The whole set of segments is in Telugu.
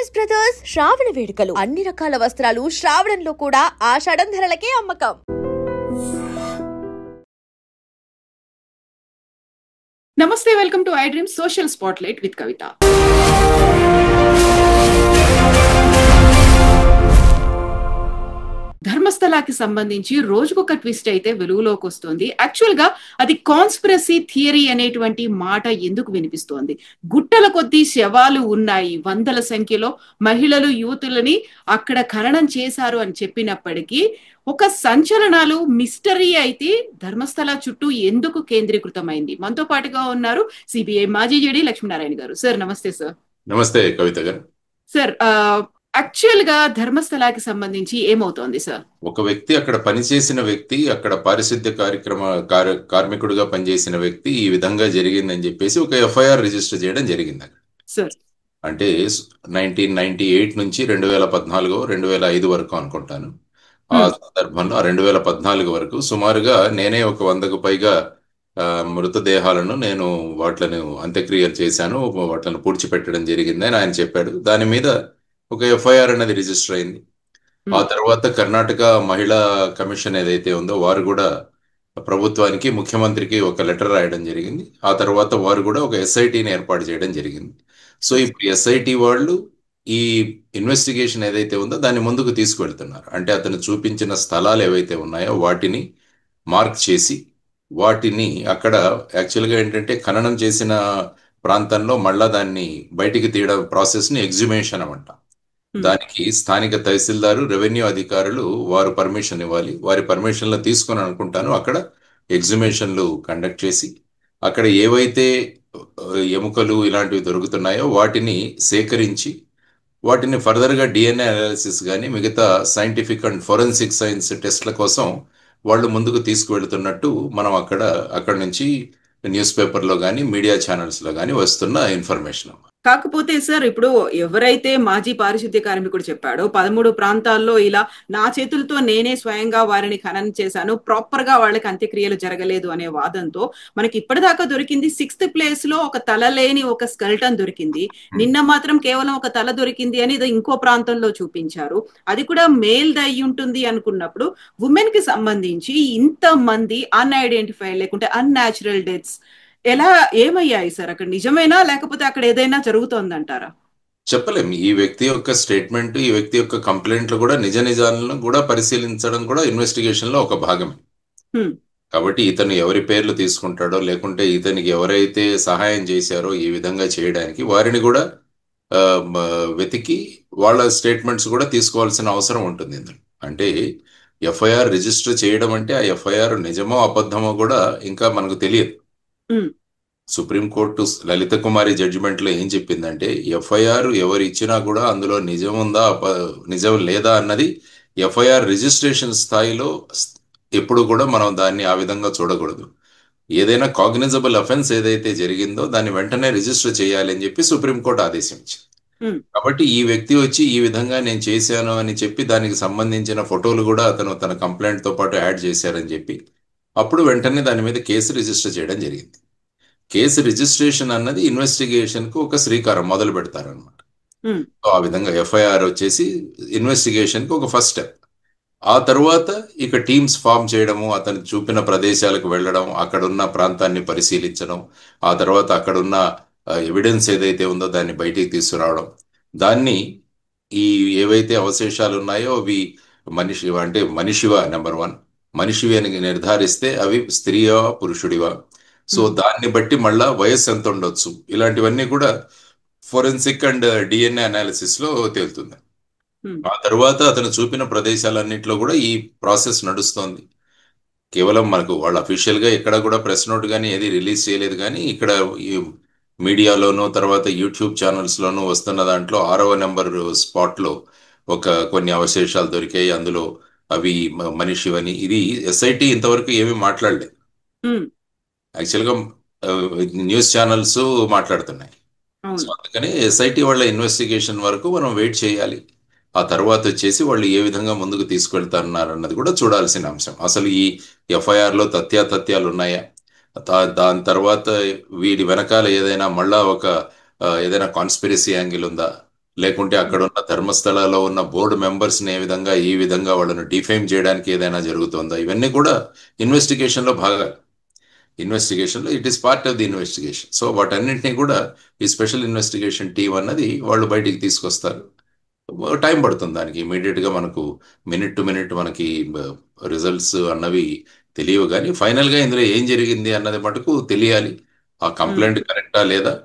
శారీస్ బ్రదర్స్ శ్రావణ వేడుకలు అన్ని రకాల వస్త్రాలు శ్రావణంలో కూడా ఆషాఢం ధరలకే అమ్మకం. నమస్తే, welcome to iDream social spotlight with Kavitha. ధర్మస్థలాకి సంబంధించి రోజుకొక ట్విస్ట్ అయితే వెలుగులోకి వస్తుంది. యాక్చువల్ గా అది కాన్స్పిరసీ థియరీ అనేటువంటి మాట ఎందుకు వినిపిస్తోంది? గుట్టల కొద్దీ శవాలు ఉన్నాయి, వందల సంఖ్యలో మహిళలు యువతులని అక్కడ ఖననం చేశారు అని చెప్పినప్పటికీ ఒక సంచలనాలు మిస్టరీ అయితే ధర్మస్థల చుట్టూ ఎందుకు కేంద్రీకృతమైంది? మనతో పాటుగా ఉన్నారు సిబిఐ మాజీ జేడీ లక్ష్మీనారాయణ గారు. సార్ నమస్తే. సార్ నమస్తే కవిత గారు. సార్, యాక్చువల్ గా ధర్మస్థలాకి సంబంధించి ఏమవుతోంది సార్? ఒక వ్యక్తి, అక్కడ పనిచేసిన వ్యక్తి, అక్కడ పారిశుద్ధ్య కార్మికుడిగా పనిచేసిన వ్యక్తి ఈ విధంగా జరిగిందని చెప్పేసి ఒక ఎఫ్ఐఆర్ రిజిస్టర్ చేయడం జరిగింది అక్కడ. సార్ అంటే 1998 నుంచి 2014 2005 వరకు అనుకుంటాను. ఆ సందర్భంలో 2014 వరకు సుమారుగా నేనే ఒక 100కు పైగా మృతదేహాలను నేను వాటిని అంత్యక్రియలు చేశాను, వాటిని పూడ్చిపెట్టడం జరిగింది అని ఆయన చెప్పాడు. దాని మీద ఒక ఎఫ్ఐఆర్ అనేది రిజిస్టర్ అయింది. ఆ తర్వాత కర్ణాటక మహిళా కమిషన్ ఏదైతే ఉందో వారు కూడా ప్రభుత్వానికి, ముఖ్యమంత్రికి ఒక లెటర్ రాయడం జరిగింది. ఆ తర్వాత వారు కూడా ఒక ఎస్ఐటిని ఏర్పాటు చేయడం జరిగింది. సో ఇప్పుడు ఎస్ఐటి వాళ్ళు ఈ ఇన్వెస్టిగేషన్ ఏదైతే ఉందో దాన్ని ముందుకు తీసుకువెళ్తున్నారు. అంటే అతను చూపించిన స్థలాలు ఏవైతే ఉన్నాయో వాటిని మార్క్ చేసి వాటిని అక్కడ యాక్చువల్గా ఏంటంటే ఖననం చేసిన ప్రాంతంలో మళ్ళా దాన్ని బయటికి తీయడం ప్రాసెస్ని ఎగ్జిబిషన్ అన్నమాట. దానికి స్థానిక తహసీల్దారు, రెవెన్యూ అధికారులు వారు పర్మిషన్ ఇవ్వాలి. వారి పర్మిషన్లు తీసుకొని అనుకుంటాను అక్కడ ఎగ్జిబిషన్లు కండక్ట్ చేసి అక్కడ ఏవైతే ఎముకలు ఇలాంటివి దొరుకుతున్నాయో వాటిని సేకరించి వాటిని ఫర్దర్గా డిఎన్ఏ అనాలిసిస్ కానీ మిగతా సైంటిఫిక్ అండ్ ఫోరెన్సిక్ సైన్స్ టెస్ట్ల కోసం వాళ్ళు ముందుకు తీసుకువెళ్తున్నట్టు మనం అక్కడ నుంచి న్యూస్ పేపర్లో కానీ మీడియా ఛానల్స్లో కానీ వస్తున్న ఇన్ఫర్మేషన్. కాకపోతే సార్, ఇప్పుడు ఎవరైతే మాజీ పారిశుద్ధ్య కార్మికుడు చెప్పాడో 13 ప్రాంతాల్లో ఇలా నా చేతులతో నేనే స్వయంగా వారిని ఖననం చేశాను, ప్రాపర్ గా వాళ్ళకి అంత్యక్రియలు జరగలేదు అనే వాదంతో మనకి ఇప్పటిదాకా దొరికింది 6th ప్లేస్ లో ఒక తల లేని ఒక స్కెల్టన్ దొరికింది. నిన్న మాత్రం కేవలం ఒక తల దొరికింది అని ఇంకో ప్రాంతంలో చూపించారు. అది కూడా మేల్ అయి ఉంటుంది అనుకున్నప్పుడు ఉమెన్ కి సంబంధించి ఇంతమంది అన్ఐడెంటిఫైడ్ లేకుంటే అన్యాచురల్ డెత్స్ ఎలా ఏమయ్యాయి సార్? అక్కడ నిజమేనా లేకపోతే అక్కడ ఏదైనా జరుగుతోందంటారా? చెప్పలేం. ఈ వ్యక్తి యొక్క స్టేట్మెంట్, ఈ వ్యక్తి యొక్క కంప్లైంట్లు కూడా నిజ నిజాలను కూడా పరిశీలించడం కూడా ఇన్వెస్టిగేషన్ లో ఒక భాగమే. కాబట్టి ఇతను ఎవరి పేర్లు తీసుకుంటాడో లేకుంటే ఇతనికి ఎవరైతే సహాయం చేశారో ఈ విధంగా చేయడానికి వారిని కూడా వెతికి వాళ్ళ స్టేట్మెంట్స్ కూడా తీసుకోవాల్సిన అవసరం ఉంటుంది. అంటే ఎఫ్ఐఆర్ రిజిస్టర్ చేయడం అంటే ఆ ఎఫ్ఐఆర్ నిజమో అబద్ధమో కూడా ఇంకా మనకు తెలియదు. సుప్రీంకోర్టు లలిత కుమారి జడ్జిమెంట్ లో ఏం చెప్పిందంటే ఎఫ్ఐఆర్ ఎవరు ఇచ్చినా కూడా అందులో నిజం ఉందా నిజం లేదా అన్నది ఎఫ్ఐఆర్ రిజిస్ట్రేషన్ స్థాయిలో ఎప్పుడు కూడా మనం దాన్ని ఆ విధంగా చూడకూడదు. ఏదైనా కాగ్నిజబుల్ అఫెన్స్ ఏదైతే జరిగిందో దాన్ని వెంటనే రిజిస్టర్ చేయాలి అని చెప్పి సుప్రీంకోర్టు ఆదేశించింది. కాబట్టి ఈ వ్యక్తి వచ్చి ఈ విధంగా నేను చేశాను అని చెప్పి దానికి సంబంధించిన ఫోటోలు కూడా అతను తన కంప్లైంట్ తో పాటు యాడ్ చేశారని చెప్పి అప్పుడు వెంటనే దాని మీద కేసు రిజిస్టర్ చేయడం జరిగింది. కేసు రిజిస్ట్రేషన్ అన్నది ఇన్వెస్టిగేషన్ కు ఒక శ్రీకారం మొదలు పెడతారనమాట. ఆ విధంగా ఎఫ్ఐఆర్ వచ్చేసి ఇన్వెస్టిగేషన్ కు ఒక ఫస్ట్ స్టెప్. ఆ తర్వాత ఇక టీమ్స్ ఫామ్ చేయడము, అతను చూపిన ప్రదేశాలకు వెళ్ళడం, అక్కడున్న ప్రాంతాన్ని పరిశీలించడం, ఆ తర్వాత అక్కడున్న ఎవిడెన్స్ ఏదైతే ఉందో దాన్ని బయటికి తీసుకురావడం, దాన్ని ఈ ఏవైతే అవశేషాలు ఉన్నాయో అవి మనిషివా నెంబర్ 1 మనిషివి అని నిర్ధారిస్తే అవి స్త్రీయా పురుషుడివా, సో దాన్ని బట్టి మళ్ళా వయస్సు ఎంత ఉండొచ్చు, ఇలాంటివన్నీ కూడా ఫోరెన్సిక్ అండ్ డిఎన్ఏ అనాలిసిస్ లో తేలుతుంది. ఆ తర్వాత అతను చూపిన ప్రదేశాలన్నింటిలో కూడా ఈ ప్రాసెస్ నడుస్తోంది. కేవలం మనకు వాళ్ళు అఫీషియల్ గా ఎక్కడ కూడా ప్రెస్ నోట్ కానీ ఏది రిలీజ్ చేయలేదు, కానీ ఇక్కడ ఈ మీడియాలోనూ తర్వాత యూట్యూబ్ ఛానల్స్ లోనూ వస్తున్న దాంట్లో 6వ నెంబర్ స్పాట్ లో కొన్ని అవశేషాలు దొరికాయి. అందులో అవి మనిషివని ఇది ఎస్ఐటి ఇంతవరకు ఏమీ మాట్లాడలేదు. యాక్చువల్గా న్యూస్ ఛానల్స్ మాట్లాడుతున్నాయి. సో అందుకని ఎస్ఐటి వాళ్ళ ఇన్వెస్టిగేషన్ వరకు మనం వెయిట్ చేయాలి. ఆ తర్వాత వచ్చేసి వాళ్ళు ఏ విధంగా ముందుకు తీసుకెళ్తారన్నారు అన్నది కూడా చూడాల్సిన అంశం. అసలు ఈ ఎఫ్ఐఆర్ లో తథ్యాలు ఉన్నాయా, దాని తర్వాత వీడి వెనకాల ఏదైనా మళ్ళా ఏదైనా కాన్స్పిరసీ యాంగిల్ ఉందా, లేకుంటే అక్కడ ఉన్న ధర్మస్థలాల్లో ఉన్న బోర్డు మెంబర్స్ని ఏ విధంగా ఈ విధంగా వాళ్ళను డిఫేమ్ చేయడానికి ఏదైనా జరుగుతుందా, ఇవన్నీ కూడా ఇన్వెస్టిగేషన్లో భాగాలు. ఇన్వెస్టిగేషన్లో it is part of the investigation. So వాటన్నింటినీ కూడా ఈ స్పెషల్ ఇన్వెస్టిగేషన్ టీం అన్నది వాళ్ళు బయటికి తీసుకొస్తారు. టైం పడుతుంది దానికి. ఇమీడియట్గా మనకు మినిట్ టు మినిట్ మనకి రిజల్ట్స్ అన్నవి తెలియవు, కానీ ఫైనల్గా ఇందులో ఏం జరిగింది అన్నది మటుకు తెలియాలి. ఆ కంప్లైంట్ కరెక్టా లేదా,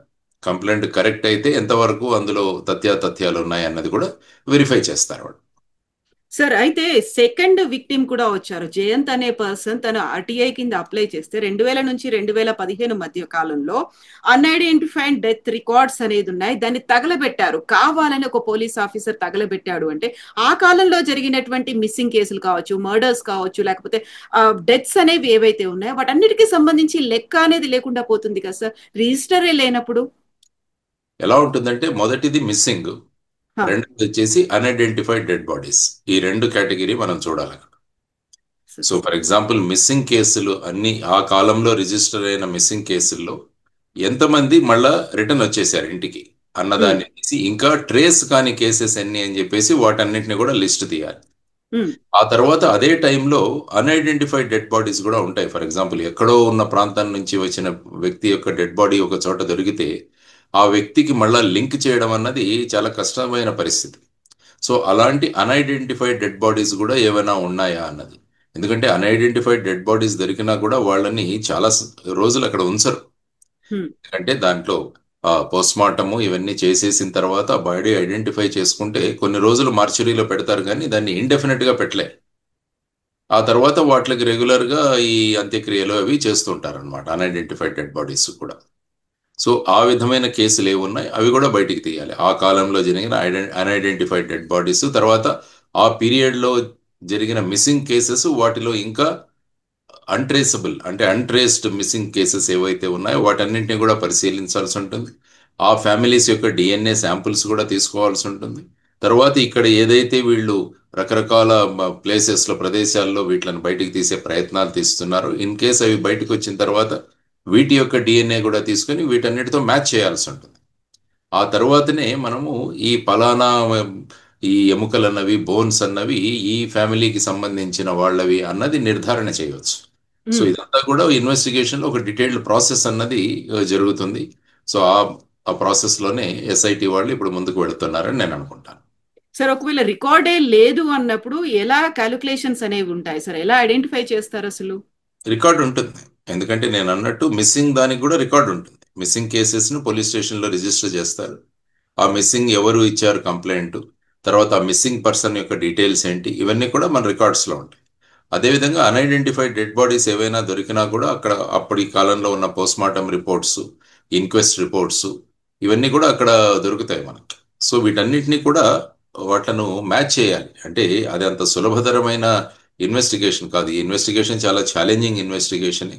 కంప్లైంట్ కరెక్ట్ అయితే ఎంతవరకు అందులో తథ్యాలు ఉన్నాయి అన్నది కూడా వెరిఫై చేస్తారు వాళ్ళు. సార్, అయితే సెకండ్ విక్టిమ్ కూడా వచ్చారు. జయంత్ అనే పర్సన్ తను ఆర్టీఐ కింద అప్లై చేస్తే 2000 నుంచి 2015 మధ్య కాలంలో అన్ఐడెంటిఫైడ్ డెత్ రికార్డ్స్ అనేది ఉన్నాయి. దాన్ని తగలబెట్టారు, కావాలని ఒక పోలీస్ ఆఫీసర్ తగలబెట్టాడు. అంటే ఆ కాలంలో జరిగినటువంటి మిస్సింగ్ కేసులు కావచ్చు, మర్డర్స్ కావచ్చు, లేకపోతే డెత్స్ అనేవి ఏవైతే ఉన్నాయో వాటన్నిటికీ సంబంధించి లెక్క అనేది లేకుండా పోతుంది కదా సార్, రిజిస్టరే లేనప్పుడు. ఎలా ఉంటుందంటే మొదటిది మిస్సింగ్, రెండోది వచ్చేసి అన్ఐడెంటిఫైడ్ డెడ్ బాడీస్. ఈ రెండు కేటగిరీ మనం చూడాలి. సో ఫర్ ఎగ్జాంపుల్ మిస్సింగ్ కేసులు అన్ని ఆ కాలంలో రిజిస్టర్ అయిన మిస్సింగ్ కేసుల్లో ఎంతమంది మళ్ళా రిటర్న్ వచ్చేసారు ఇంటికి అన్నదాన్ని తీసి, ఇంకా ట్రేస్ కాని కేసెస్ ఎన్ని అని చెప్పేసి వాటన్నిటిని కూడా లిస్ట్ తీయాలి. ఆ తర్వాత అదే టైంలో అన్ఐడెంటిఫైడ్ డెడ్ బాడీస్ కూడా ఉంటాయి. ఫర్ ఎగ్జాంపుల్ ఎక్కడో ఉన్న ప్రాంతం నుంచి వచ్చిన వ్యక్తి యొక్క డెడ్ బాడీ ఒక చోట దొరికితే ఆ వ్యక్తికి మళ్ళా లింక్ చేయడం అన్నది చాలా కష్టమైన పరిస్థితి. సో అలాంటి అన్ఐడెంటిఫైడ్ డెడ్ బాడీస్ కూడా ఏమైనా ఉన్నాయా అన్నది. ఎందుకంటే అన్ఐడెంటిఫైడ్ డెడ్ బాడీస్ దొరికినా కూడా వాళ్ళని చాలా రోజులు అక్కడ ఉంచరు. ఎందుకంటే దాంట్లో పోస్ట్ మార్టము ఇవన్నీ చేసేసిన తర్వాత ఆ బాడీ ఐడెంటిఫై చేసుకుంటే కొన్ని రోజులు మార్చురీలో పెడతారు, కానీ దాన్ని ఇండెఫినెట్ గా పెట్టలే. ఆ తర్వాత వాటికి రెగ్యులర్ గా ఈ అంత్యక్రియలు అవి చేస్తుంటారు అనమాట, అన్ఐడెంటిఫైడ్ డెడ్ బాడీస్ కూడా. సో ఆ విధమైన కేసులు ఏమున్నాయి అవి కూడా బయటికి తీయాలి. ఆ కాలంలో జరిగిన అన్ఐడెంటిఫైడ్ డెడ్ బాడీస్, తర్వాత ఆ పీరియడ్లో జరిగిన మిస్సింగ్ కేసెస్, వాటిలో ఇంకా అన్ట్రేసబుల్ అంటే అన్ట్రేస్డ్ మిస్సింగ్ కేసెస్ ఏవైతే ఉన్నాయో వాటన్నింటినీ కూడా పరిశీలించాల్సి ఉంటుంది. ఆ ఫ్యామిలీస్ యొక్క డిఎన్ఏ శాంపుల్స్ కూడా తీసుకోవాల్సి ఉంటుంది. తర్వాత ఇక్కడ ఏదైతే వీళ్ళు రకరకాల ప్లేసెస్లో ప్రదేశాల్లో వీటిని బయటికి తీసే ప్రయత్నాలు తీస్తున్నారు, ఇన్ కేస్ అవి బయటకు వచ్చిన తర్వాత వీటి యొక్క డిఎన్ఏ కూడా తీసుకొని వీటన్నిటితో మ్యాచ్ చేయాల్సి ఉంటుంది. ఆ తర్వాతనే మనము ఈ పలానా ఈ ఎముకలు అన్నవి, బోన్స్ అన్నవి ఈ ఫ్యామిలీకి సంబంధించిన వాళ్ళవి అన్నది నిర్ధారణ చేయవచ్చు. సో ఇదంతా కూడా ఇన్వెస్టిగేషన్ లో ఒక డీటెయిల్డ్ ప్రాసెస్ అన్నది జరుగుతుంది. సో ఆ ప్రాసెస్ లోనే ఎస్ఐటి వాళ్ళు ఇప్పుడు ముందుకు వెళుతున్నారని నేను అనుకుంటాను. సార్, ఒకవేళ రికార్డే లేదు అన్నప్పుడు ఎలా క్యాలిక్యులేషన్స్ అనేవి ఉంటాయి సార్, ఎలా ఐడెంటిఫై చేస్తారు అసలు? రికార్డు ఉంటుంది, ఎందుకంటే నేను అన్నట్టు మిస్సింగ్ దానికి కూడా రికార్డు ఉంటుంది. మిస్సింగ్ కేసెస్ ను పోలీస్ స్టేషన్ లో రిజిస్టర్ చేస్తారు. ఆ మిస్సింగ్ ఎవరు ఇచ్చారు కంప్లైంట్, తర్వాత ఆ మిస్సింగ్ పర్సన్ యొక్క డీటెయిల్స్ ఏంటి, ఇవన్నీ కూడా మన రికార్డ్స్ లో ఉంటాయి. అదేవిధంగా అన్ఐడెంటిఫైడ్ డెడ్ బాడీస్ ఏవైనా దొరికినా కూడా అక్కడ అప్పటి కాలంలో ఉన్న post mortem reports, inquest reports ఇవన్నీ కూడా అక్కడ దొరుకుతాయి మనకి. సో వీటన్నిటిని కూడా వాటిను మ్యాచ్ చేయాలి. అంటే అది అంత సులభతరమైన ఇన్వెస్టిగేషన్ కాదు. ఈ ఇన్వెస్టిగేషన్ చాలా ఛాలెంజింగ్ ఇన్వెస్టిగేషన్,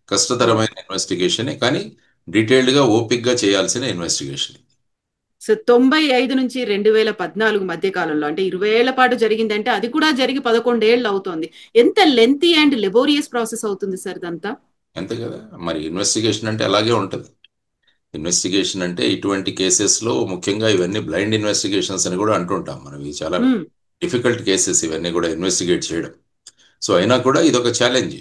కష్టతరమైన ఇన్వెస్టిగేషనే, కానీ డీటెయిల్డ్గా ఓపిక్గా చేయాల్సిన ఇన్వెస్టిగేషన్. సో 95 నుంచి 2014 మధ్య కాలంలో, అంటే 20 ఏళ్ల పాటు జరిగిందంటే అది కూడా జరిగి 11 ఏళ్ళు అవుతోంది. ఎంత లెంతీ అండ్ లెబోరియస్ ప్రాసెస్ అవుతుంది సార్ ఇదంతా? అంతే కదా, మరి ఇన్వెస్టిగేషన్ అంటే అలాగే ఉంటుంది. ఇన్వెస్టిగేషన్ అంటే ఇటువంటి కేసెస్లో ముఖ్యంగా ఇవన్నీ బ్లైండ్ ఇన్వెస్టిగేషన్స్ అని కూడా అంటుంటాం మనం. ఇవి చాలా డిఫికల్ట్ కేసెస్ ఇవన్నీ కూడా ఇన్వెస్టిగేట్ చేయడం. సో అయినా కూడా ఇది ఒక ఛాలెంజ్.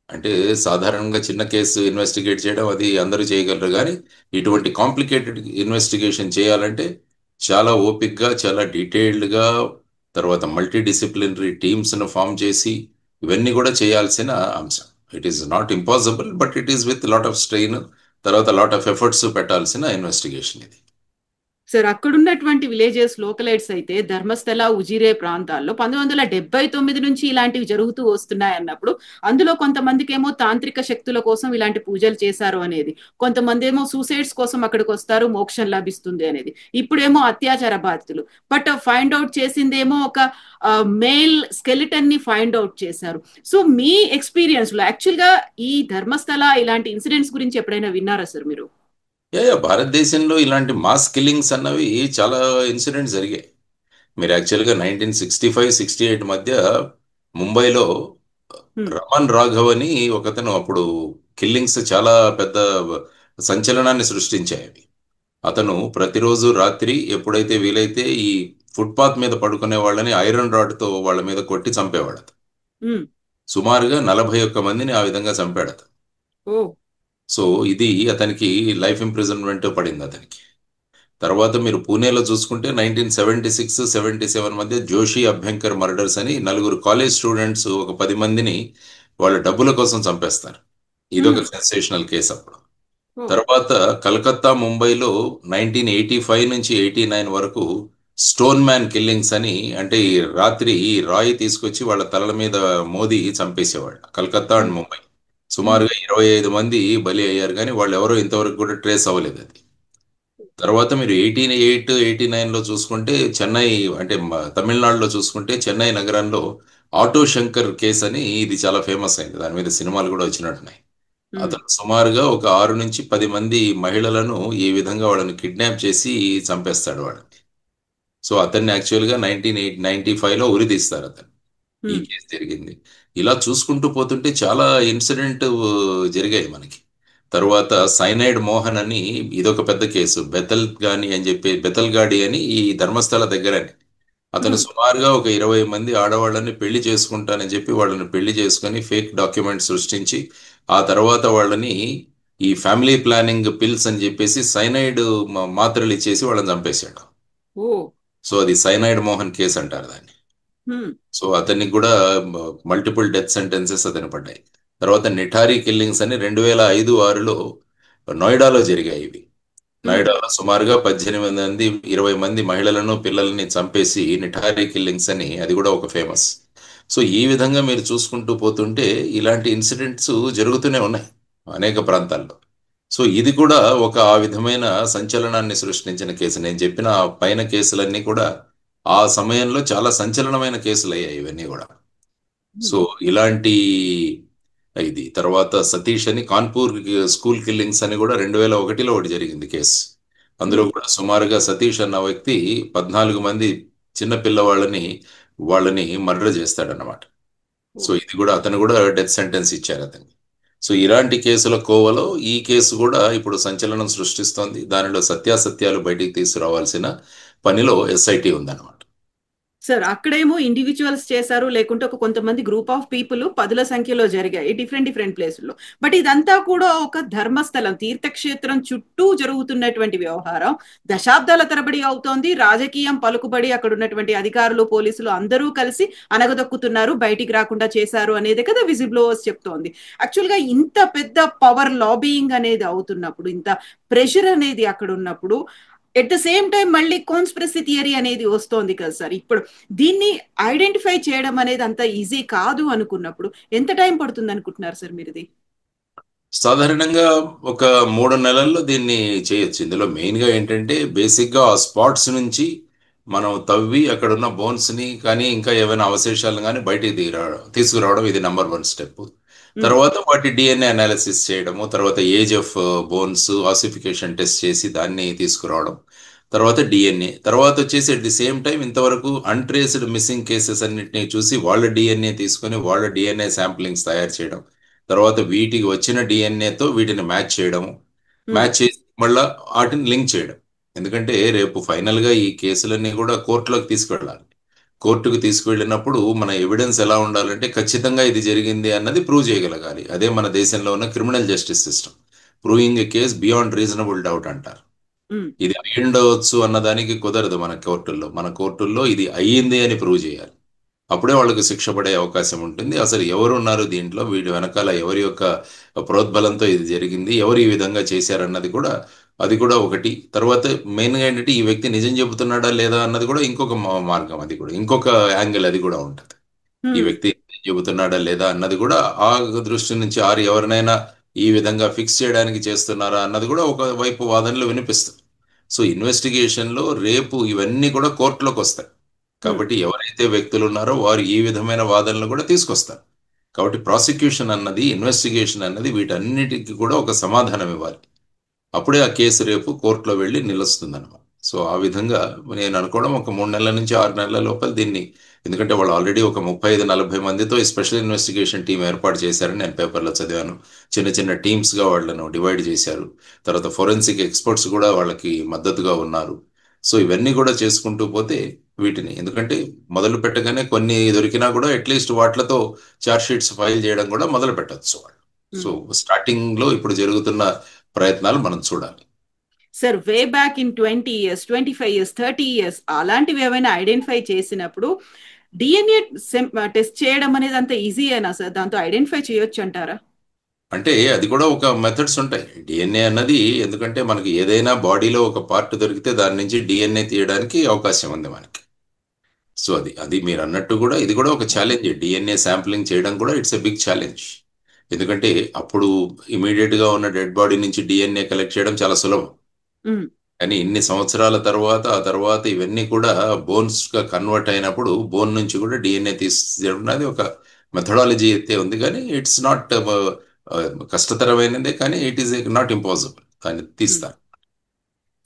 అంటే సాధారణంగా చిన్న కేసు ఇన్వెస్టిగేట్ చేయడం అది అందరూ చేయగలరు, కానీ ఇటువంటి కాంప్లికేటెడ్ ఇన్వెస్టిగేషన్ చేయాలంటే చాలా ఓపిక్గా, చాలా డీటెయిల్డ్గా, తర్వాత మల్టీ డిసిప్లినరీ టీమ్స్ను ఫామ్ చేసి ఇవన్నీ కూడా చేయాల్సిన అంశం. It is not impossible, but it is with lot of strain, తర్వాత లాట్ ఆఫ్ ఎఫర్ట్స్ పెట్టాల్సిన ఇన్వెస్టిగేషన్ ఇది. సార్, అక్కడున్నటువంటి విలేజెస్ లోకలైట్స్ అయితే ధర్మస్థల, ఉజిరే ప్రాంతాల్లో 1979 నుంచి ఇలాంటివి జరుగుతూ వస్తున్నాయి అన్నప్పుడు అందులో కొంతమందికి ఏమో తాంత్రిక శక్తుల కోసం ఇలాంటి పూజలు చేశారు అనేది, కొంతమంది ఏమో సూసైడ్స్ కోసం అక్కడికి వస్తారు, మోక్షం లభిస్తుంది అనేది, ఇప్పుడేమో అత్యాచార బాధితులు. బట్ ఫైండ్ అవుట్ చేసిందేమో ఒక మేల్ స్కెలిటన్ ని ఫైండ్ అవుట్ చేశారు. సో మీ ఎక్స్పీరియన్స్ లో యాక్చువల్ గా ఈ ధర్మస్థల ఇలాంటి ఇన్సిడెంట్స్ గురించి ఎప్పుడైనా విన్నారా సార్ మీరు? భారతదేశంలో ఇలాంటి మాస్ కిల్లింగ్స్ అన్నవి చాలా ఇన్సిడెంట్స్ జరిగాయి. మీరు యాక్చువల్గా 1965-68 మధ్య ముంబైలో రమన్ రాఘవ్ అని ఒకతను, అప్పుడు కిల్లింగ్స్ చాలా పెద్ద సంచలనాన్ని సృష్టించాయి. అతను ప్రతిరోజు రాత్రి ఎప్పుడైతే వీలైతే ఈ ఫుట్పాత్ మీద పడుకునే వాళ్ళని ఐరన్ రాడ్తో వాళ్ళ మీద కొట్టి చంపేవాడు అతను. ఉమ్. సుమారుగా 41 మందిని ఆ విధంగా చంపాడు అతను. ఓ. సో ఇది అతనికి లైఫ్ ఇంప్రిజన్మెంట్ పడింది అతనికి. తర్వాత మీరు పూణేలో చూసుకుంటే 1976-77 మధ్య జోషి అభ్యంకర్ మర్డర్స్ అని నలుగురు కాలేజ్ స్టూడెంట్స్ ఒక 10 మందిని వాళ్ళ డబ్బుల కోసం చంపేస్తారు. ఇదొక సెన్సేషనల్ కేసు అప్పుడు. ఓ. తర్వాత కలకత్తా, ముంబైలో 1985 నుంచి 89 వరకు స్టోన్ మ్యాన్ కిల్లింగ్స్ అని, అంటే ఈ రాత్రి ఈ రాయి తీసుకొచ్చి వాళ్ళ తలల మీద మోదీ చంపేసేవాళ్ళు. కలకత్తా అండ్ ముంబై సుమారుగా 25 మంది బలి అయ్యారు, కానీ వాళ్ళు ఎవరో ఇంతవరకు కూడా ట్రేస్ అవ్వలేదు అది. తర్వాత మీరు 88-89లో చూసుకుంటే చెన్నై, అంటే తమిళనాడులో చూసుకుంటే చెన్నై నగరంలో ఆటో శంకర్ కేసు అని, ఇది చాలా ఫేమస్ అయింది, దాని మీద సినిమాలు కూడా వచ్చినట్టున్నాయి. అతను సుమారుగా ఒక 6 నుంచి 10 మంది మహిళలను ఈ విధంగా వాళ్ళని కిడ్నాప్ చేసి చంపేస్తాడు వాళ్ళని. సో అతన్ని యాక్చువల్గా 1995లో ఉరి తీస్తారు అతను. ఈ కేసు జరిగింది. ఇలా చూసుకుంటూ పోతుంటే చాలా ఇన్సిడెంట్ జరిగాయి మనకి. తరువాత సైనైడ్ మోహన్ అని, ఇదొక పెద్ద కేసు. బెతల్గాడి అని ఈ ధర్మస్థల దగ్గరని. అతను సుమారుగా ఒక 20 మంది ఆడవాళ్ళని పెళ్లి చేసుకుంటానని చెప్పి వాళ్ళని పెళ్లి చేసుకొని ఫేక్ డాక్యుమెంట్ సృష్టించి ఆ తర్వాత వాళ్ళని ఈ ఫ్యామిలీ ప్లానింగ్ పిల్స్ అని చెప్పేసి సైనైడ్ మాత్రలు ఇచ్చేసి వాళ్ళని చంపేశాడు. ఓ. సో అది సైనైడ్ మోహన్ కేసు అంటారు దాన్ని. సో అతనికి కూడా మల్టిపుల్ డెత్ సెంటెన్సెస్ అతను పడ్డాయి. తర్వాత నిఠారీ కిల్లింగ్స్ అని 2005-6లో నోయిడాలో జరిగాయి ఇవి. నోయిడాలో సుమారుగా 18 మంది 20 మంది మహిళలను పిల్లల్ని చంపేసి నిఠారీ కిల్లింగ్స్ అని, అది కూడా ఒక ఫేమస్. సో ఈ విధంగా మీరు చూసుకుంటూ పోతుంటే ఇలాంటి ఇన్సిడెంట్స్ జరుగుతూనే ఉన్నాయి అనేక ప్రాంతాల్లో. సో ఇది కూడా ఒక ఆ విధమైన సంచలనాన్ని సృష్టించిన కేసు. నేను చెప్పిన ఆ పైన కేసులన్నీ కూడా ఆ సమయంలో చాలా సంచలనమైన కేసులు అయ్యాయి ఇవన్నీ కూడా. సో ఇలాంటి ఇది. తర్వాత సతీష్ అని కాన్పూర్ స్కూల్ కిల్లింగ్స్ అని కూడా 2001లో ఒకటి జరిగింది కేసు. అందులో కూడా సుమారుగా సతీష్ అన్న వ్యక్తి 14 మంది చిన్న వాళ్ళని మర్డర్ చేస్తాడన్నమాట. సో ఇది కూడా అతను కూడా డెత్ సెంటెన్స్ ఇచ్చారు అతనికి. సో ఇలాంటి కేసుల కోవలో ఈ కేసు కూడా ఇప్పుడు సంచలనం సృష్టిస్తోంది. దానిలో సత్యాసత్యాలు బయటికి తీసుకురావాల్సిన పనిలో ఎస్ఐటి ఉందన్నమాట. సార్, అక్కడేమో ఇండివిజువల్స్ చేశారు, లేకుంటే ఒక కొంతమంది గ్రూప్ ఆఫ్ పీపుల్ 10ల సంఖ్యలో జరిగాయి డిఫరెంట్ ప్లేసుల్లో. బట్ ఇదంతా కూడా ఒక ధర్మస్థలం, తీర్థక్షేత్రం చుట్టూ జరుగుతున్నటువంటి వ్యవహారం దశాబ్దాల తరబడి అవుతోంది. రాజకీయం పలుకుబడి అక్కడ ఉన్నటువంటి అధికారులు, పోలీసులు అందరూ కలిసి అనగదొక్కుతున్నారు, బయటికి రాకుండా చేశారు అనేది కదా విజిబ్లోవర్స్ చెప్తోంది. యాక్చువల్గా ఇంత పెద్ద పవర్ లాబీయింగ్ అనేది అవుతున్నప్పుడు, ఇంత ప్రెషర్ అనేది అక్కడ ఉన్నప్పుడు, ఎట్ ద సేమ్ టైం మళ్ళీ కాన్స్పిరసీ థియరీ అనేది వస్తోంది కదా సార్. ఇప్పుడు దీన్ని ఐడెంటిఫై చేయడం అనేది అంత ఈజీ కాదు అనుకున్నప్పుడు ఎంత టైం పడుతుంది అనుకుంటున్నారు సార్ మీరు? ఇది సాధారణంగా ఒక 3 నెలల్లో దీన్ని చేయొచ్చు. ఇందులో మెయిన్గా ఏంటంటే బేసిక్గా ఆ స్పాట్స్ నుంచి మనం తవ్వి అక్కడ ఉన్న బోన్స్ని కానీ ఇంకా ఏమైనా అవశేషాలను కానీ బయటికి తీసుకురావడం, ఇది నెంబర్ 1 స్టెప్. తర్వాత వాటి డిఎన్ఏ అనాలిసిస్ చేయడము, తర్వాత age of bones ossification test చేసి దాన్ని తీసుకురావడం, తర్వాత డిఎన్ఏ, తర్వాత వచ్చేసి అట్ ది సేమ్ టైం ఇంతవరకు అన్ట్రేస్డ్ మిస్సింగ్ కేసెస్ అన్నిటిని చూసి వాళ్ళ డిఎన్ఏ తీసుకొని వాళ్ళ డిఎన్ఏ శాంప్లింగ్స్ తయారు చేయడం, తర్వాత వీటికి వచ్చిన డిఎన్ఏతో వీటిని మ్యాచ్ చేయడము, మ్యాచ్ చేసి మళ్ళా వాటిని లింక్ చేయడం. ఎందుకంటే రేపు ఫైనల్గా ఈ కేసులన్నీ కూడా కోర్టులోకి తీసుకువెళ్ళాలి. కోర్టుకు తీసుకువెళ్ళినప్పుడు మన ఎవిడెన్స్ ఎలా ఉండాలంటే ఖచ్చితంగా ఇది జరిగింది అన్నది ప్రూవ్ చేయగలగాలి. అదే మన దేశంలో ఉన్న క్రిమినల్ జస్టిస్ సిస్టమ్. ప్రూవింగ్ ఏ కేస్ బియాండ్ రీజనబుల్ డౌట్ అంటారు. ఇది అయి ఉండవచ్చు అన్నదానికి కుదరదు మన కోర్టుల్లో. మన కోర్టుల్లో ఇది అయ్యింది అని ప్రూవ్ చేయాలి. అప్పుడే వాళ్ళకు శిక్ష పడే అవకాశం ఉంటుంది. అసలు ఎవరు ఉన్నారు దీంట్లో, వీడి వెనకాల ఎవరి యొక్క ప్రోద్బలంతో ఇది జరిగింది, ఎవరు ఈ విధంగా చేశారన్నది కూడా, అది కూడా ఒకటి. తర్వాత మెయిన్గా ఏంటంటే ఈ వ్యక్తి నిజం చెబుతున్నాడా లేదా అన్నది కూడా ఇంకొక మార్గం, అది కూడా ఇంకొక యాంగిల్ అది కూడా ఉంటుంది. ఈ వ్యక్తి నిజం చెబుతున్నాడా లేదా అన్నది కూడా ఆ దృష్టి నుంచి ఎవరినైనా ఈ విధంగా ఫిక్స్ చేయడానికి చేస్తున్నారా అన్నది కూడా ఒక వైపు వాదనలు వినిపిస్తుంది. సో ఇన్వెస్టిగేషన్లో రేపు ఇవన్నీ కూడా కోర్టులోకి వస్తాయి. కాబట్టి ఎవరైతే వ్యక్తులు ఉన్నారో వారు ఈ విధమైన వాదనలు కూడా తీసుకొస్తారు. కాబట్టి ప్రాసిక్యూషన్ అన్నది, ఇన్వెస్టిగేషన్ అన్నది వీటన్నిటికీ కూడా ఒక సమాధానం ఇవ్వాలి. అప్పుడే ఆ కేసు రేపు కోర్టులో వెళ్ళి నిలుస్తుంది అన్నమాట. సో ఆ విధంగా నేను అనుకోవడం ఒక 3 నెలల నుంచి 6 నెలల లోపల దీన్ని, ఎందుకంటే వాళ్ళు ఆల్రెడీ ఒక 35-40 మందితో స్పెషల్ ఇన్వెస్టిగేషన్ టీం ఏర్పాటు చేశారని నేను పేపర్లో చదివాను. చిన్న చిన్న టీమ్స్గా వాళ్ళను డివైడ్ చేశారు. తర్వాత ఫోరెన్సిక్ ఎక్స్పర్ట్స్ కూడా వాళ్ళకి మద్దతుగా ఉన్నారు. సో ఇవన్నీ కూడా చేసుకుంటూ పోతే వీటిని, ఎందుకంటే మొదలు పెట్టగానే కొన్ని దొరికినా కూడా అట్లీస్ట్ వాటిలతో చార్జ్ షీట్స్ ఫైల్ చేయడం కూడా మొదలు పెట్టచ్చు వాళ్ళు. సో స్టార్టింగ్లో ఇప్పుడు జరుగుతున్న ప్రయత్నాలు మనం చూడాలి. Sir way back in 20 years, 25 years, 30 years అలాంటివి ఏమైనా ఐడెంటిఫై చేసినప్పుడు డిఎన్ఏ టెస్ట్ చేయడం అనేది అంత ఈజీ అయినా సార్, దాంతో ఐడెంటిఫై చేయొచ్చు అంటారా? అంటే అది కూడా ఒక మెథడ్స్ ఉంటాయి. డిఎన్ఏ అన్నది, ఎందుకంటే మనకి ఏదైనా బాడీలో ఒక పార్ట్ దొరికితే దాని నుంచి డిఎన్ఏ తీయడానికి అవకాశం ఉంది మనకి. సో అది మీరు అన్నట్టు కూడా ఇది కూడా ఒక ఛాలెంజ్. డిఎన్ఏ శాంప్లింగ్ చేయడం కూడా ఇట్స్ ఎ బిగ్ ఛాలెంజ్. ఎందుకంటే అప్పుడు ఇమీడియట్ గా ఉన్న డెడ్ బాడీ నుంచి డిఎన్ఏ కలెక్ట్ చేయడం చాలా సులభం. మ్మ్. కానీ ఇన్ని సంవత్సరాల తర్వాత ఆ తర్వాత ఇవన్నీ కూడా బోన్స్ గా కన్వర్ట్ అయినప్పుడు బోన్ నుంచి కూడా డిఎన్ఏ తీసేయడం అనేది ఒక మెథడాలజీ అయితే ఉంది. కానీ ఇట్స్ నాట్ కష్టతరమైనదే, కానీ ఇట్ ఈస్ నాట్ ఇంపాసిబుల్ దాన్ని తీస్తారు.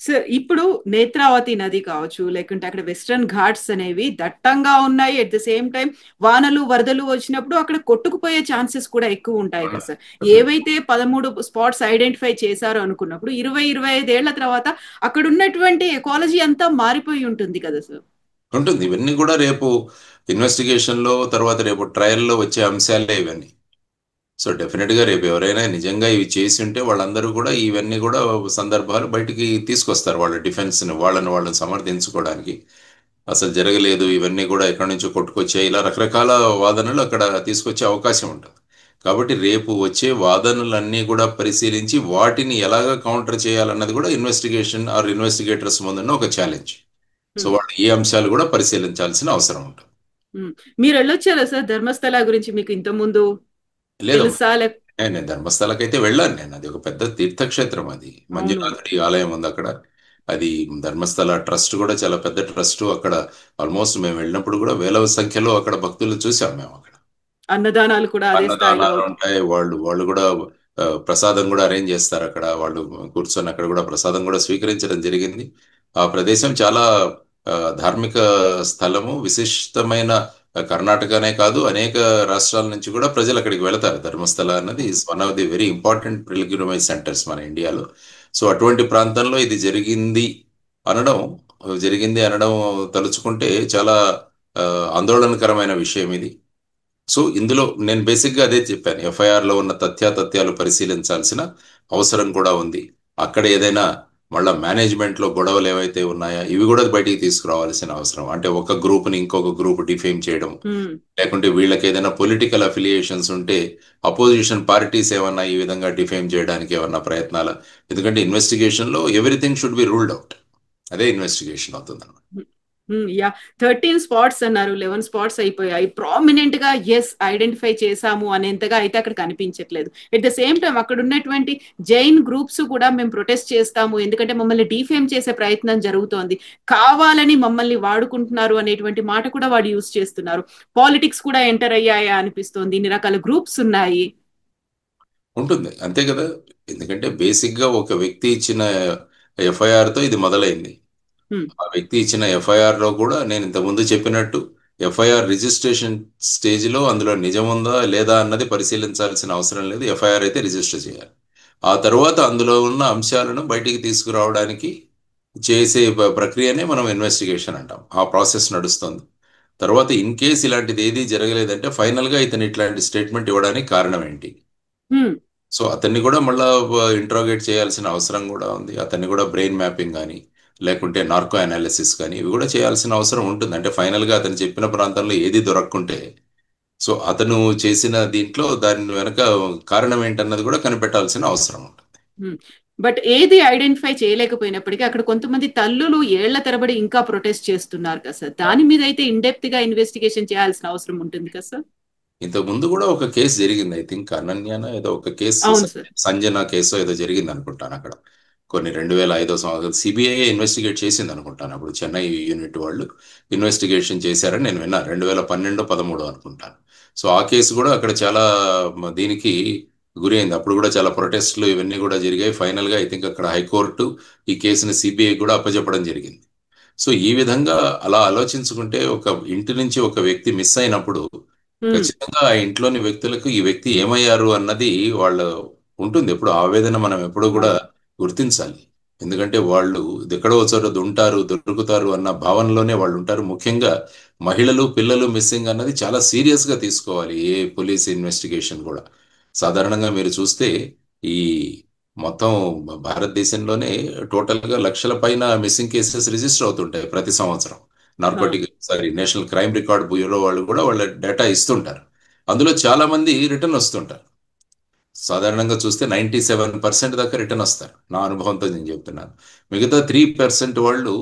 సార్ ఇప్పుడు నేత్రావతి నది కావచ్చు, లేకుంటే అక్కడ వెస్టర్న్ ఘాట్స్ అనేవి దట్టంగా ఉన్నాయి. ఎట్ ద సేమ్ టైం వానలు వరదలు వచ్చినప్పుడు అక్కడ కొట్టుకుపోయే ఛాన్సెస్ కూడా ఎక్కువ ఉంటాయి కదా సార్. ఏవైతే 13 స్పాట్స్ ఐడెంటిఫై చేశారో అనుకున్నప్పుడు 20-25 ఏళ్ల తర్వాత అక్కడ ఉన్నటువంటి ఎకాలజీ అంతా మారిపోయి ఉంటుంది కదా సార్. ఉంటుంది. ఇవన్నీ కూడా రేపు ఇన్వెస్టిగేషన్ లో, తర్వాత రేపు ట్రయల్లో వచ్చే అంశాలే ఇవన్నీ. సో డెఫినెట్ గా రేపు ఎవరైనా నిజంగా ఇవి చేసి ఉంటే వాళ్ళందరూ కూడా ఇవన్నీ కూడా సందర్భాలు బయటికి తీసుకొస్తారు. వాళ్ళ డిఫెన్స్ ని వాళ్ళని సమర్థించుకోవడానికి. అసలు జరగలేదు, ఇవన్నీ కూడా ఎక్కడి నుంచో కొట్టుకొచ్చాయి, ఇలా రకరకాల వాదనలు అక్కడ తీసుకొచ్చే అవకాశం ఉంటుంది. కాబట్టి రేపు వచ్చే వాదనలన్నీ కూడా పరిశీలించి వాటిని ఎలాగ కౌంటర్ చేయాలన్నది కూడా ఇన్వెస్టిగేషన్ ఆర్ ఇన్వెస్టిగేటర్స్ ముందున్న ఒక ఛాలెంజ్. సో వాళ్ళు ఈ అంశాలు కూడా పరిశీలించాల్సిన అవసరం ఉంటుంది. మీరు వెళ్ళొచ్చారా సార్ ధర్మస్థల గురించి మీకు ఇంత ముందు లేదమ్మా, తెలుసా? నేను ధర్మస్థలకైతే వెళ్ళాను. నేను అది ఒక పెద్ద తీర్థక్షేత్రం. అది మంజునాథుడి ఆలయం ఉంది అక్కడ. అది ధర్మస్థల ట్రస్ట్ కూడా చాలా పెద్ద ట్రస్ట్. అక్కడ ఆల్మోస్ట్ మేము వెళ్ళినప్పుడు కూడా వేల సంఖ్యలో అక్కడ భక్తులు చూసాం మేము. అక్కడ అన్నదానాలు కూడా అదే స్థాయిలో అన్నదానాలు ఉంటాయి. వాళ్ళు కూడా ప్రసాదం కూడా అరేంజ్ చేస్తారు అక్కడ. వాళ్ళు కూర్చొని అక్కడ కూడా ప్రసాదం కూడా స్వీకరించడం జరిగింది. ఆ ప్రదేశం చాలా ధార్మిక స్థలము, విశిష్టమైన. కర్ణాటకనే కాదు, అనేక రాష్ట్రాల నుంచి కూడా ప్రజలు అక్కడికి వెళతారు. ధర్మస్థల అన్నది is one of the very important pilgrimage centres మన ఇండియాలో. సో అటువంటి ప్రాంతంలో ఇది అనడం జరిగింది అనడం తలుచుకుంటే చాలా ఆందోళనకరమైన విషయం ఇది. సో ఇందులో నేను బేసిక్గా అదే చెప్పాను. ఎఫ్ఐఆర్లో ఉన్న తథ్యాలు పరిశీలించాల్సిన అవసరం కూడా ఉంది. అక్కడ ఏదైనా మళ్ళా మేనేజ్మెంట్లో గొడవలు ఏవైతే ఉన్నాయా ఇవి కూడా బయటికి తీసుకురావాల్సిన అవసరం. అంటే ఒక గ్రూప్ని ఇంకొక గ్రూప్ డిఫేమ్ చేయడం, లేకుంటే వీళ్ళకి ఏదైనా పొలిటికల్ అఫిలియేషన్స్ ఉంటే అపోజిషన్ పార్టీస్ ఏమన్నా ఈ విధంగా డిఫేమ్ చేయడానికి ఏమన్నా ప్రయత్నాలు. ఎందుకంటే ఇన్వెస్టిగేషన్లో everything should be ruled out. అదే ఇన్వెస్టిగేషన్ అవుతుంది అన్నమాట. యా 13 స్పాట్స్ అన్నారు, 11 స్పాట్స్ అయిపోయాయి. ప్రామినెంట్ గా ఎస్ ఐడెంటిఫై చేశాము అనేంతగా అయితే అక్కడ కనిపించట్లేదు. ఎట్ ద సేమ్ టైం అక్కడ ఉన్నటువంటి జైన్ గ్రూప్స్ కూడా మేము ప్రొటెస్ట్ చేస్తాము, ఎందుకంటే మమ్మల్ని డిఫేమ్ చేసే ప్రయత్నం జరుగుతోంది, కావాలని మమ్మల్ని వాడుకుంటున్నారు అనేటువంటి మాట కూడా వాడు యూజ్ చేస్తున్నారు. పాలిటిక్స్ కూడా ఎంటర్ అయ్యాయా అనిపిస్తోంది. ఇన్ని రకాల గ్రూప్స్ ఉన్నాయి. ఉంటుంది అంతే కదా. ఎందుకంటే బేసిక్గా ఒక వ్యక్తి ఇచ్చిన ఎఫ్ఐఆర్తో ఇది మొదలైంది. ఆ వ్యక్తి ఇచ్చిన ఎఫ్ఐఆర్ లో కూడా నేను ఇంతకుముందు చెప్పినట్టు ఎఫ్ఐఆర్ రిజిస్ట్రేషన్ స్టేజ్లో అందులో నిజం ఉందా లేదా అన్నది పరిశీలించాల్సిన అవసరం లేదు. ఎఫ్ఐఆర్ అయితే రిజిస్టర్ చేయాలి. ఆ తర్వాత అందులో ఉన్న అంశాలను బయటికి తీసుకురావడానికి చేసే ప్రక్రియనే మనం ఇన్వెస్టిగేషన్ అంటాం. ఆ ప్రాసెస్ నడుస్తుంది. తర్వాత ఇన్ కేస్ ఇలాంటిది ఏది జరగలేదంటే ఫైనల్గా ఇతను ఇట్లాంటి స్టేట్మెంట్ ఇవ్వడానికి కారణం ఏంటి. సో అతన్ని కూడా మళ్ళా ఇంట్రాగేట్ చేయాల్సిన అవసరం కూడా ఉంది. అతన్ని కూడా బ్రెయిన్ మ్యాపింగ్ కానీ లేకుంటే నార్కో అనాలిసిస్ కానీ ఇవి కూడా చేయాల్సిన అవసరం ఉంటుంది. అంటే ఫైనల్గా అతను చెప్పిన ప్రాంతంలో ఏది దొరక్కుంటే సో అతను చేసిన దీంట్లో దాని వెనక కారణం ఏంటన్నది కూడా కనిపెట్టాల్సిన అవసరం ఉంటుంది. బట్ ఏది ఐడెంటిఫై చేయలేకపోయినప్పటికీ అక్కడ కొంతమంది తల్లులు ఏళ్ల తరబడి ఇంకా ప్రొటెస్ట్ చేస్తున్నారు కదా సార్. దాని మీద అయితే ఇన్డెప్త్ గా ఇన్వెస్టిగేషన్ చేయాల్సిన అవసరం ఉంటుంది కదా సార్. ఇంతకు ముందు కూడా ఒక కేసు జరిగింది. ఐ థింక్ అనన్యాన ఏదో ఒక కేసు, సంజన కేసు ఏదో జరిగింది అనుకుంటాను. అక్కడ కొన్ని 2005 సంవత్సరం సిబిఐ ఇన్వెస్టిగేట్ చేసింది అనుకుంటాను. అప్పుడు చెన్నై యూనిట్ వాళ్ళు ఇన్వెస్టిగేషన్ చేశారని నేను విన్నాను. 2012-13 అనుకుంటాను. సో ఆ కేసు కూడా అక్కడ చాలా దీనికి గురి అయింది. అప్పుడు కూడా చాలా ప్రొటెస్ట్లు ఇవన్నీ కూడా జరిగాయి. ఫైనల్ గా ఐ థింక్ అక్కడ హైకోర్టు ఈ కేసుని సిబిఐ కూడా అప్పచెప్పడం జరిగింది. సో ఈ విధంగా అలా ఆలోచించుకుంటే ఒక ఇంటి నుంచి ఒక వ్యక్తి మిస్ అయినప్పుడు ఖచ్చితంగా ఆ ఇంట్లోని వ్యక్తులకు ఈ వ్యక్తి ఏమయ్యారు అన్నది వాళ్ళ ఉంటుంది. ఎప్పుడు ఆవేదన మనం ఎప్పుడు కూడా గుర్తించాలి. ఎందుకంటే వాళ్ళు ఎక్కడో చోట ఉంటారు, దొరుకుతారు అన్న భావనలోనే వాళ్ళు ఉంటారు. ముఖ్యంగా మహిళలు, పిల్లలు మిస్సింగ్ అన్నది చాలా సీరియస్ గా తీసుకోవాలి ఏ పోలీస్ ఇన్వెస్టిగేషన్ కూడా. సాధారణంగా మీరు చూస్తే ఈ మొత్తం భారతదేశంలోనే టోటల్ గా లక్షల పైన మిస్సింగ్ కేసెస్ రిజిస్టర్ అవుతుంటాయి ప్రతి సంవత్సరం. నేషనల్ క్రైమ్ రికార్డ్ బ్యూరో వాళ్ళు కూడా వాళ్ళ డేటా ఇస్తుంటారు. అందులో చాలా మంది రిటర్న్ వస్తుంటారు. సాధారణంగా చూస్తే 97% దాకా రిటర్న్ వస్తారు. నా అనుభవంతో నేను చెప్తున్నాను. మిగతా 3% వాళ్ళు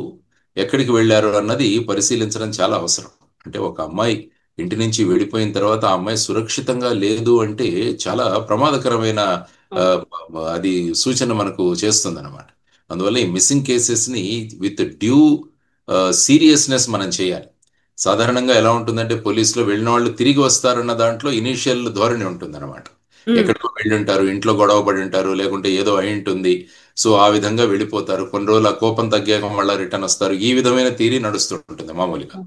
ఎక్కడికి వెళ్ళారు అన్నది పరిశీలించడం చాలా అవసరం. అంటే ఒక అమ్మాయి ఇంటి నుంచి వెళ్ళిపోయిన తర్వాత ఆ అమ్మాయి సురక్షితంగా లేదు అంటే చాలా ప్రమాదకరమైన ఆ, అది సూచన మనకు చేస్తుంది అనమాట. అందువల్ల ఈ మిస్సింగ్ కేసెస్ ని విత్ డ్యూ సీరియస్నెస్ మనం చేయాలి. సాధారణంగా ఎలా ఉంటుందంటే పోలీసులో వెళ్ళిన వాళ్ళు తిరిగి వస్తారన్న దాంట్లో ఇనీషియల్ ధోరణి ఉంటుంది అనమాట. ఎక్కడికో వెళ్ళి ఉంటారు, ఇంట్లో గొడవ పడి ఉంటారు, లేకుంటే ఏదో అయి ఉంటుంది. సో ఆ విధంగా వెళ్ళిపోతారు. కొన్ని రోజులు ఆ కోపం తగ్గాక మళ్ళీ రిటర్న్ వస్తారు. ఈ విధమైన థీరీ నడుస్తుంటుంది మామూలుగా.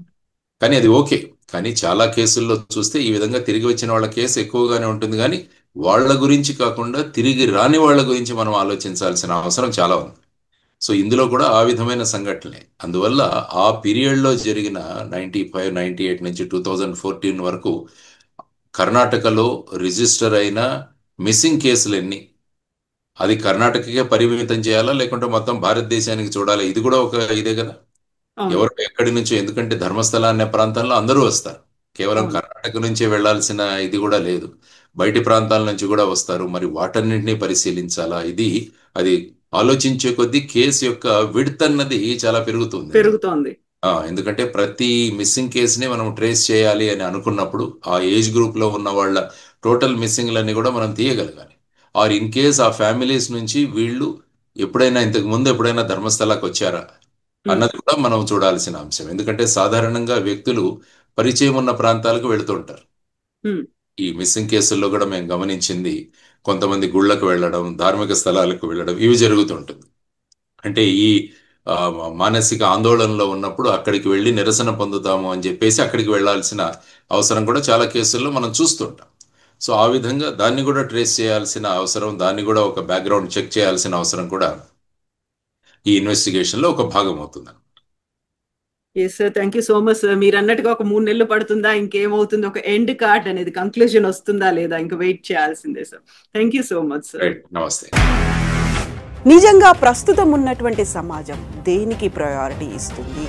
కానీ అది ఓకే. కానీ చాలా కేసుల్లో చూస్తే ఈ విధంగా తిరిగి వచ్చిన వాళ్ళ కేసు ఎక్కువగానే ఉంటుంది. కానీ వాళ్ళ గురించి కాకుండా తిరిగి రాని వాళ్ళ గురించి మనం ఆలోచించాల్సిన అవసరం చాలా ఉంది. సో ఇందులో కూడా ఆ విధమైన సంఘటనలే. అందువల్ల ఆ పీరియడ్లో జరిగిన 95, 98 నుంచి 2014 వరకు కర్ణాటకలో రిజిస్టర్ అయిన మిస్సింగ్ కేసులు ఎన్ని, అది కర్ణాటకకే పరిమితం చేయాలా లేకుంటే మొత్తం భారతదేశానికి చూడాలా? ఇది కూడా ఒక ఇదే కదా. ఎవరు ఎక్కడి నుంచో, ఎందుకంటే ధర్మస్థల అనే ప్రాంతంలో అందరూ వస్తారు. కేవలం కర్ణాటక నుంచే వెళ్లాల్సిన ఇది కూడా లేదు. బయటి ప్రాంతాల నుంచి కూడా వస్తారు. మరి వాటన్నింటినీ పరిశీలించాలా? అది ఆలోచించే కొద్దీ కేసు యొక్క విడ్త్ అన్నది చాలా పెరుగుతోంది. ఎందుకంటే ప్రతి మిస్సింగ్ కేసుని మనం ట్రేస్ చేయాలి అని అనుకున్నప్పుడు ఆ ఏజ్ గ్రూప్ లో ఉన్న వాళ్ళ టోటల్ మిస్సింగ్లన్నీ కూడా మనం తీయగలగాలి. ఆర్ ఇన్ కేస్ ఆ ఫ్యామిలీస్ నుంచి వీళ్ళు ఇంతకు ముందు ఎప్పుడైనా ధర్మస్థలానికి వచ్చారా అన్నది కూడా మనం చూడాల్సిన అంశం. ఎందుకంటే సాధారణంగా వ్యక్తులు పరిచయం ఉన్న ప్రాంతాలకు వెళుతుంటారు. ఈ మిస్సింగ్ కేసుల్లో కూడా మేము గమనించింది కొంతమంది గుళ్ళకు వెళ్ళడం, ధార్మిక స్థలాలకు వెళ్ళడం, ఇవి జరుగుతుంటుంది. అంటే ఈ మానసిక ఆందోళనలో ఉన్నప్పుడు అక్కడికి వెళ్ళి నిరసన పొందుతాము అని చెప్పేసి అక్కడికి వెళ్ళాల్సిన అవసరం కూడా చాలా కేసుల్లో మనం చూస్తుంటాం. సో ఆ విధంగా దాన్ని కూడా ట్రేస్ చేయాల్సిన అవసరం, దాన్ని కూడా ఒక బ్యాక్గ్రౌండ్ చెక్ చేయాల్సిన అవసరం కూడా ఈ ఇన్వెస్టిగేషన్ లో ఒక భాగం అవుతుంది. Yes sir, thank you so much sir. మీరు అన్నట్టుగా ఒక 3 నెలలు పడుతుందా, ఇంకేమవుతుంది, ఒక ఎండ్ కార్డ్ అనేది కంక్లూజన్ వస్తుందా లేదా, ఇంకా వెయిట్ చేయాల్సిందే sir. Thank you so much sir. నమస్తే. నిజంగా ప్రస్తుతం ఉన్నటువంటి సమాజం దేనికి ప్రయారిటీ ఇస్తుంది?